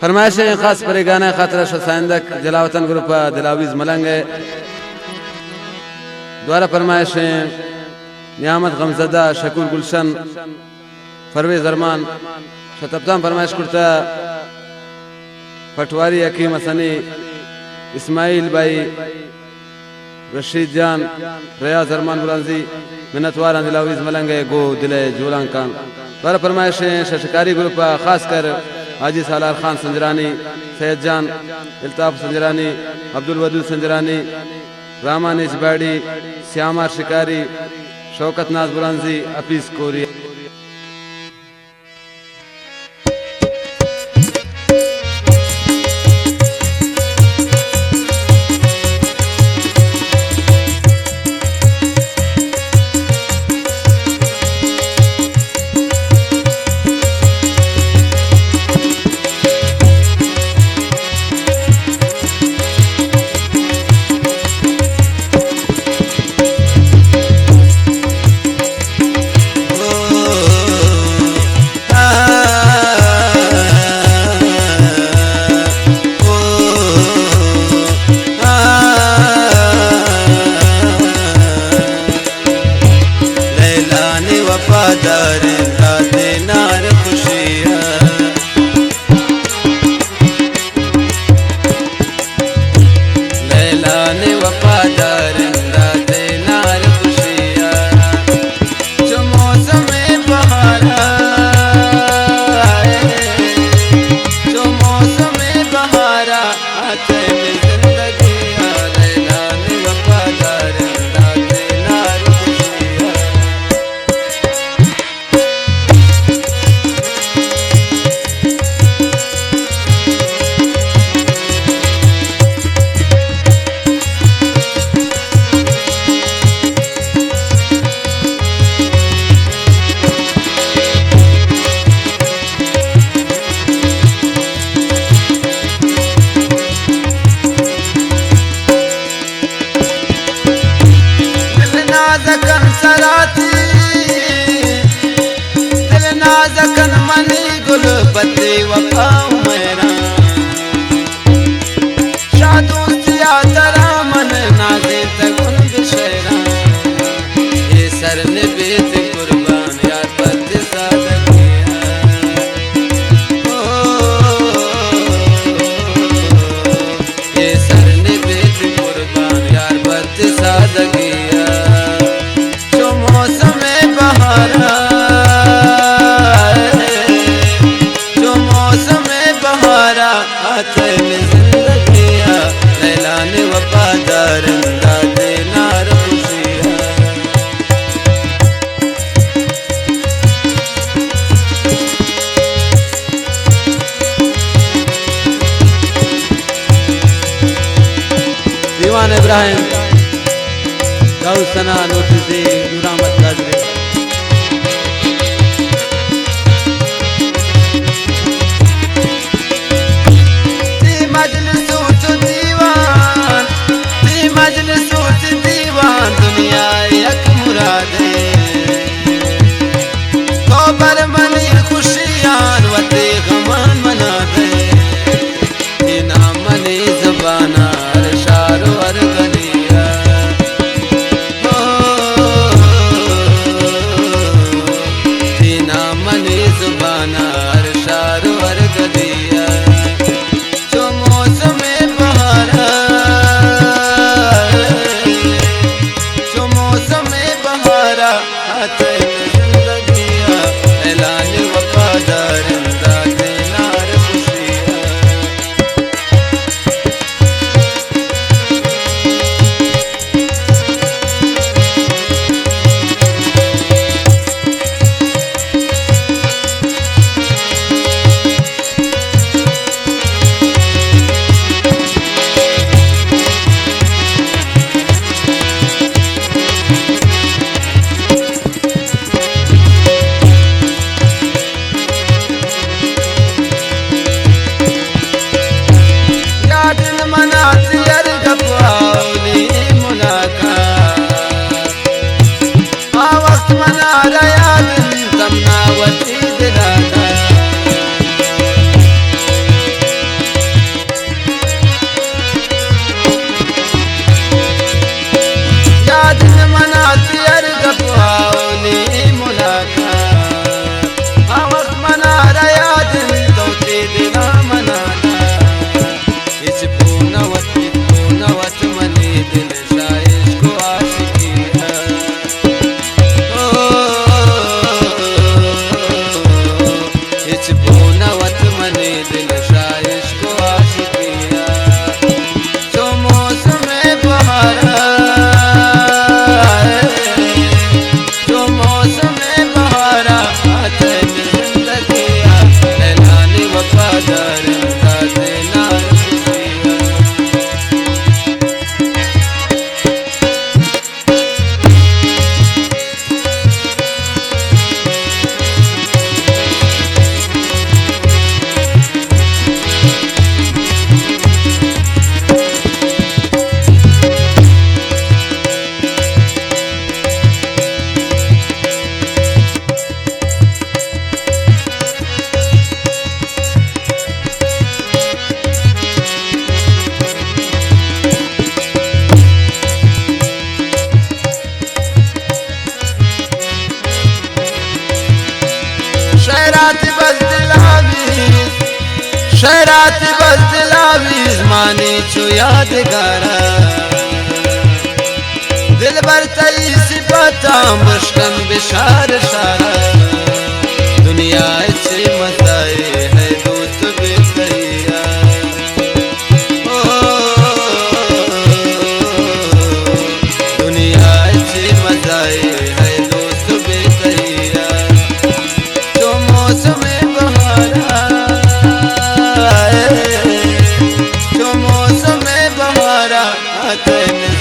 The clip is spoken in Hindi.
फरमाइशें खास पर गाना खातरा शसाइंदक जलावतन ग्रुप दिलावीज मलंग द्वारा फरमाइशें नियामत गमजदा शकूर गुलशन परवेज अरमान शतब्दाम फरमाइश करता पटवारी हकीम हसनी इस्माइल भाई रशीद जान रियाज अरमान बुलंदी मिन्नतवार दिलावीज मलंगे गो दिले जोलांकान द्वारा फरमाइशें शशकारी ग्रुप खासकर हाजी सालार खान संजरानी सैयद जान इल्ताफ संजरानी अब्दुल वदूद संजरानी रामान इजबाड़ी श्यामार शिकारी शौकत नाज बुलंदी अपीस कोरी बदे वफा मेरा शादू सिया तरा मन नाजे तगुन शेरा ये सर ने बेत कुर्बान यार बद सादगिया ये सर ने बेत कुर्बान यार बद सादगिया जो मौसम बहारा जिंदगिया लैला ने वफादार दादे नार खुशिया दीवान इब्राहिम दाऊद सना नोटिसी नूरामत कादरी दुनिया एक मुरादे खबर मनी खुशियान वते गमान मना दे इना मनी ज़बाना शारो अर गलिया इना मनी ज़बाना शारो अर गलिया जो मौसम बहारा जिंदगिया ऐलान वफादार दादे नार खुशिया में दिल शाइश को आशिकिया जो मौसम बहारा जो मौसम बहारा आतन जिंदगिया ऐलान वफादार का देना शहरात बस दिलावीज माने छो यादगारा दिल भर तई सिपता मुश्कन बिशार शारा दुनिया से मताए है दोस्त बेतैया दुनिया से मताए है दोस्त बेतैया जो मौसम बहारा जो मौसम बहारा आतन